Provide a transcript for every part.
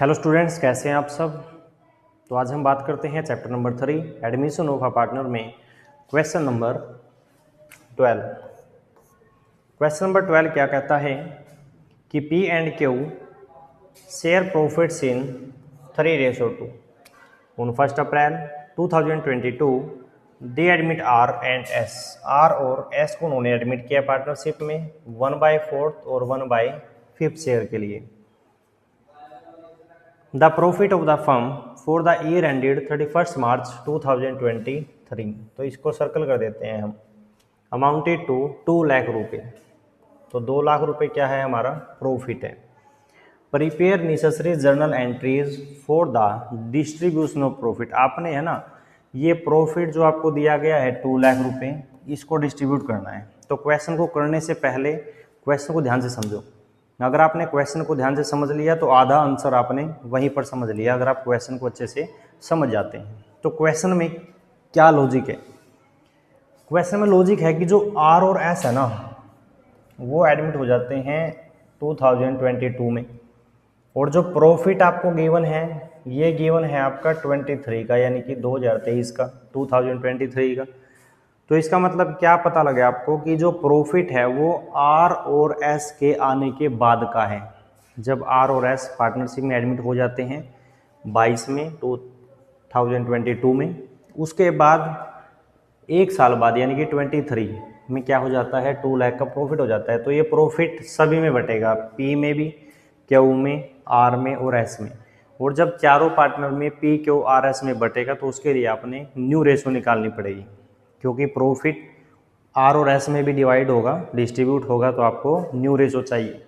Hello students, कैसे हैं आप सब। तो आज हम बात करते हैं chapter number 3 admission of a partner में क्वेश्चन नंबर 12। क्वेश्चन नंबर 12 क्या कहता है कि P and Q share profits in 3:2। On 1 April 2022 they admit R and S. R और एस को उन्होंने एडमिट किया पार्टनरशिप में 1/4 और 1/5 शेयर के लिए। The profit of the firm for the year ended 31st March 2023। तो इसको सर्कल कर देते हैं हम। अमाउंटेड टू 2 लाख रुपये। तो 2 लाख रुपये क्या है हमारा प्रॉफिट है। Prepare necessary journal entries for the distribution of profit. आपने है ना ये प्रॉफिट जो आपको दिया गया है 2 लाख रुपये, इसको डिस्ट्रीब्यूट करना है। तो क्वेश्चन को करने से पहले क्वेश्चन को ध्यान से समझो। अगर आपने क्वेश्चन को ध्यान से समझ लिया तो आधा आंसर आपने वहीं पर समझ लिया, अगर आप क्वेश्चन को अच्छे से समझ जाते हैं। तो क्वेश्चन में क्या लॉजिक है? क्वेश्चन में लॉजिक है कि जो आर और एस है ना वो एडमिट हो जाते हैं 2022 में, और जो प्रॉफिट आपको गिवन है ये गिवन है आपका 23 का, यानी कि 2023 का, 2023 का। तो इसका मतलब क्या पता लगे आपको कि जो प्रॉफिट है वो आर और एस के आने के बाद का है। जब आर और एस पार्टनरशिप में एडमिट हो जाते हैं 22 में 2022 में, उसके बाद 1 साल बाद यानी कि 23 में क्या हो जाता है 2 लाख का प्रॉफिट हो जाता है। तो ये प्रॉफिट सभी में बटेगा, पी में भी, क्यू में, आर में और एस में। और जब चारों पार्टनर में पी, क्यू, आर, एस में बटेगा तो उसके लिए आपने न्यू रेशो निकालनी पड़ेगी, क्योंकि प्रॉफिट आर और एस में भी डिवाइड होगा, डिस्ट्रीब्यूट होगा, तो आपको न्यू रेशो चाहिए।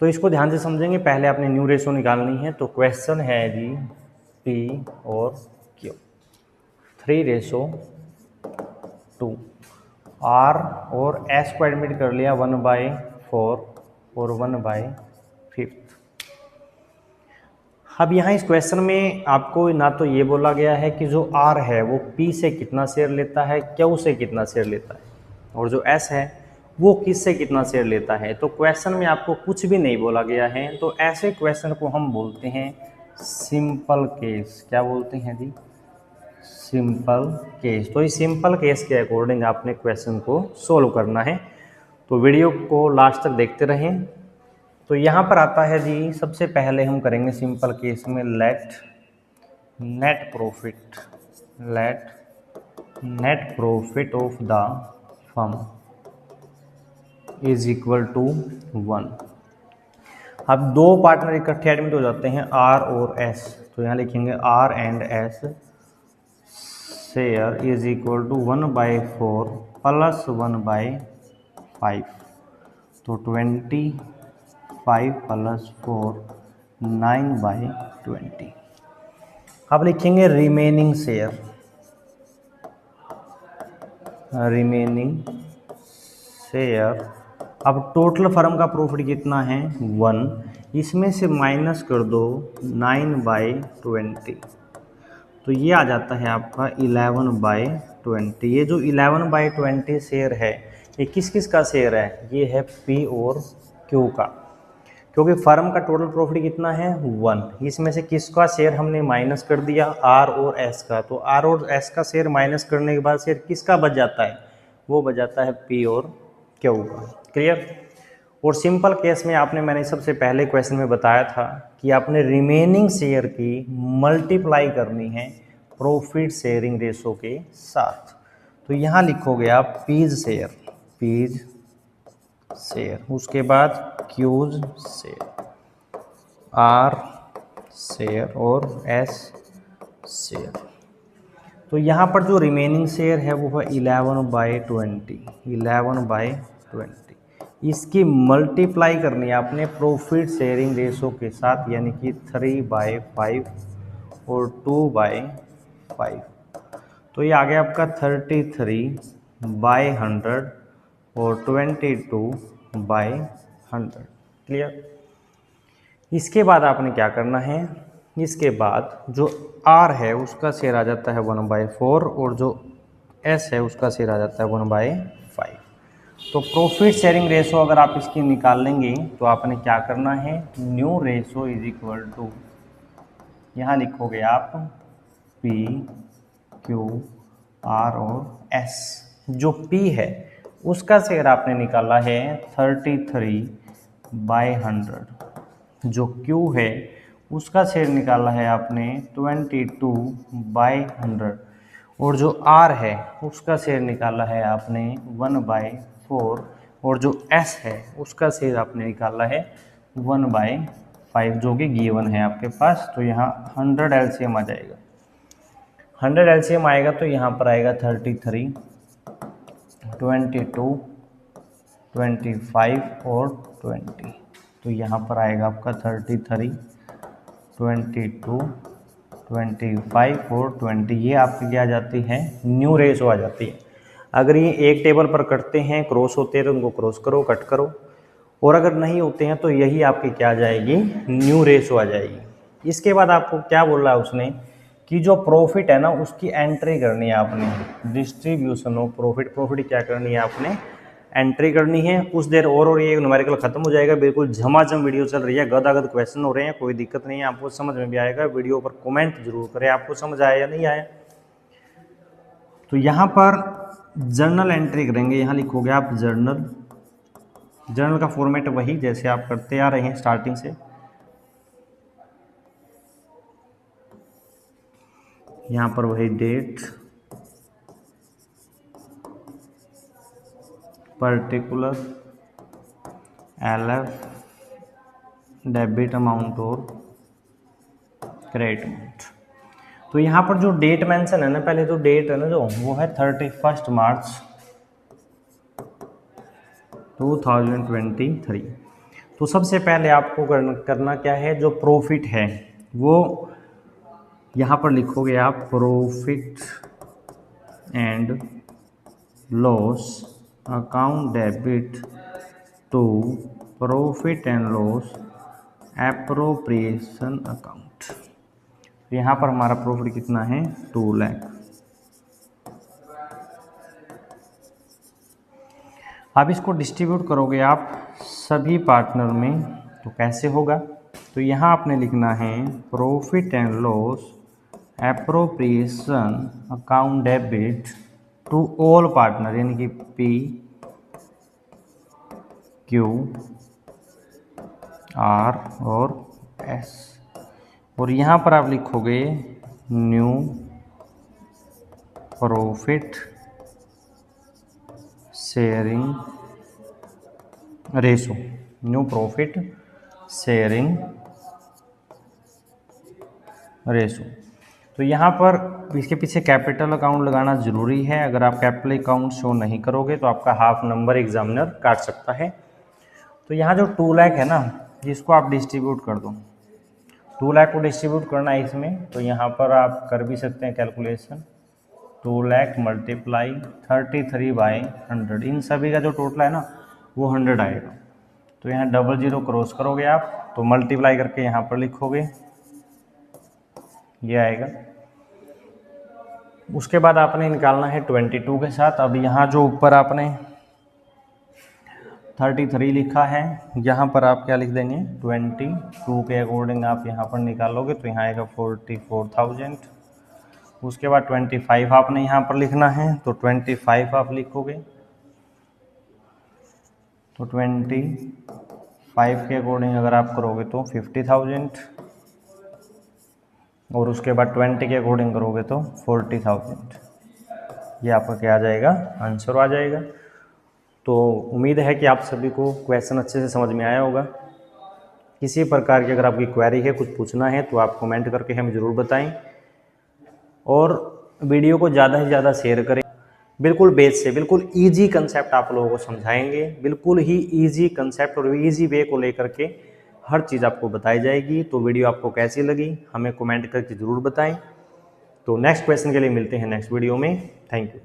तो इसको ध्यान से समझेंगे। पहले आपने न्यू रेशो निकालनी है। तो क्वेश्चन है जी पी और क्यू 3:2। आर और एस को एडमिट कर लिया 1/4 और 1/5। अब यहाँ इस क्वेश्चन में आपको ना तो ये बोला गया है कि जो आर है वो पी से कितना शेयर लेता है, क्यू से कितना शेयर लेता है, और जो एस है वो किस से कितना शेयर लेता है। तो क्वेश्चन में आपको कुछ भी नहीं बोला गया है। तो ऐसे क्वेश्चन को हम बोलते हैं सिंपल केस। क्या बोलते हैं जी? Simple case. तो इस सिंपल केस के अकॉर्डिंग आपने क्वेश्चन को सोल्व करना है। तो वीडियो को लास्ट तक देखते रहें। तो यहाँ पर आता है जी, सबसे पहले हम करेंगे सिंपल केस में let net profit of the firm is equal to 1। अब दो पार्टनर इकट्ठे एडमिट हो जाते हैं आर और एस, तो यहाँ लिखेंगे R and S share is equal to 1/4 plus 1/5। तो 25 प्लस 4 9/20। अब लिखेंगे रिमेनिंग शेयर, अब टोटल फर्म का प्रॉफिट कितना है 1, इसमें से माइनस कर दो 9/20, तो ये आ जाता है आपका 11/20। ये जो 11/20 शेयर है ये किस किस का शेयर है? ये है पी और क्यू का, क्योंकि फर्म का टोटल प्रॉफिट कितना है 1, इसमें से किसका शेयर हमने माइनस कर दिया? आर और एस का। तो आर और एस का शेयर माइनस करने के बाद शेयर किसका बच जाता है? वो बच जाता है पी और क्यू का। क्लियर? और सिंपल केस में आपने, मैंने सबसे पहले क्वेश्चन में बताया था कि आपने रिमेनिंग शेयर की मल्टीप्लाई करनी है प्रॉफिट शेयरिंग रेशो के साथ। तो यहाँ लिखोगे आप पीज शेयर, उसके बाद क्यूज शेयर, आर शेयर और एस शेयर। तो यहाँ पर जो रिमेनिंग शेयर है वो है 11/20। इसकी मल्टीप्लाई करनी है आपने प्रॉफिट शेयरिंग रेशो के साथ, यानी कि 3/5 और 2/5। तो ये आ गया आपका 33/100 और 22/100। क्लियर? इसके बाद आपने क्या करना है? इसके बाद जो आर है उसका शेयर आ जाता है 1/4 और जो एस है उसका शेयर आ जाता है 1/5। तो प्रॉफिट शेयरिंग रेशो अगर आप इसकी निकाल लेंगे तो आपने क्या करना है, new ratio is equal to, यहाँ लिखोगे आप P Q R और S। जो P है उसका शेयर आपने निकाला है 33/100, जो Q है उसका शेयर निकाला है आपने 22/100, और जो R है उसका शेयर निकाला है आपने 1/4, और जो S है उसका शेयर आपने निकाला है 1/5, जो कि गिवन है आपके पास। तो यहाँ 100 LCM आ जाएगा, 100 LCM आएगा तो यहाँ पर आएगा 33, 22, 25 और 20। तो यहाँ पर आएगा आपका 33, 22, 25 और 20। ये आपकी क्या आ जाती है, न्यू रेशो आ जाती है। अगर ये एक टेबल पर कटते हैं, क्रॉस होते हैं तो उनको क्रॉस करो, कट करो, और अगर नहीं होते हैं तो यही आपकी क्या आ जाएगी, न्यू रेशो आ जाएगी। इसके बाद आपको क्या बोल रहा है उसने कि जो प्रॉफिट है ना उसकी एंट्री करनी है आपने, डिस्ट्रीब्यूशन ऑफ प्रॉफिट, प्रॉफिट क्या करनी है आपने, एंट्री करनी है। कुछ देर और ये न्यूमेरिकल खत्म हो जाएगा। बिल्कुल झमाझम वीडियो चल रही है, गदागद क्वेश्चन हो रहे हैं, कोई दिक्कत नहीं है, आपको समझ में भी आएगा। वीडियो पर कमेंट जरूर करें आपको समझ आया या नहीं आया। तो यहाँ पर जर्नल एंट्री करेंगे, यहाँ लिखोगे आप जर्नल। जर्नल का फॉर्मेट वही जैसे आप करते आ रहे हैं स्टार्टिंग से। यहाँ पर वही date, particular, LF, debit amount और क्रेडिट अमाउंट। तो यहाँ पर जो डेट मेंशन है ना, पहले तो डेट है ना जो वो है 31 मार्च 2023। तो सबसे पहले आपको करना क्या है, जो प्रॉफिट है वो यहाँ पर लिखोगे आप profit and loss account debit to profit and loss appropriation account. यहाँ पर हमारा प्रॉफिट कितना है, 2 लाख। अब इसको डिस्ट्रीब्यूट करोगे आप सभी पार्टनर में, तो कैसे होगा, तो यहाँ आपने लिखना है profit and loss appropriation account debit to all partner, यानी कि P Q R और S। और यहाँ पर आप लिखोगे new profit sharing ratio, new profit sharing ratio. तो यहाँ पर इसके पीछे कैपिटल अकाउंट लगाना ज़रूरी है। अगर आप कैपिटल अकाउंट शो नहीं करोगे तो आपका हाफ नंबर एग्जामिनर काट सकता है। तो यहाँ जो 2 लाख है ना, जिसको आप डिस्ट्रीब्यूट कर दो, 2 लाख को डिस्ट्रीब्यूट करना है इसमें, तो यहाँ पर आप कर भी सकते हैं कैलकुलेशन। 2 लाख मल्टीप्लाई 33/100, इन सभी का जो टोटल है ना वो 100 आएगा। तो यहाँ 00 क्रॉस करोगे आप, तो मल्टीप्लाई करके यहाँ पर लिखोगे, ये आएगा। उसके बाद आपने निकालना है 22 के साथ। अब यहाँ जो ऊपर आपने 33 लिखा है, यहाँ पर आप क्या लिख देंगे, 22 के अकॉर्डिंग आप यहाँ पर निकालोगे तो यहाँ आएगा 44,000। उसके बाद 25 आपने यहाँ पर लिखना है, तो 25 आप लिखोगे, तो 25 के अकॉर्डिंग अगर आप करोगे तो 50,000, और उसके बाद 20 के अकॉर्डिंग करोगे तो 40,000। ये आपका क्या आ जाएगा, आंसर आ जाएगा। तो उम्मीद है कि आप सभी को क्वेश्चन अच्छे से समझ में आया होगा। किसी प्रकार की अगर आपकी क्वेरी है, कुछ पूछना है, तो आप कमेंट करके हमें ज़रूर बताएं, और वीडियो को ज़्यादा से ज़्यादा शेयर करें। बिल्कुल बेस से बिल्कुल इजी कंसेप्ट आप लोगों को समझाएंगे, बिल्कुल ही इजी कंसेप्ट और इजी वे को लेकर के हर चीज़ आपको बताई जाएगी। तो वीडियो आपको कैसी लगी हमें कमेंट करके ज़रूर बताएं। तो नेक्स्ट क्वेश्चन के लिए मिलते हैं नेक्स्ट वीडियो में। Thank you.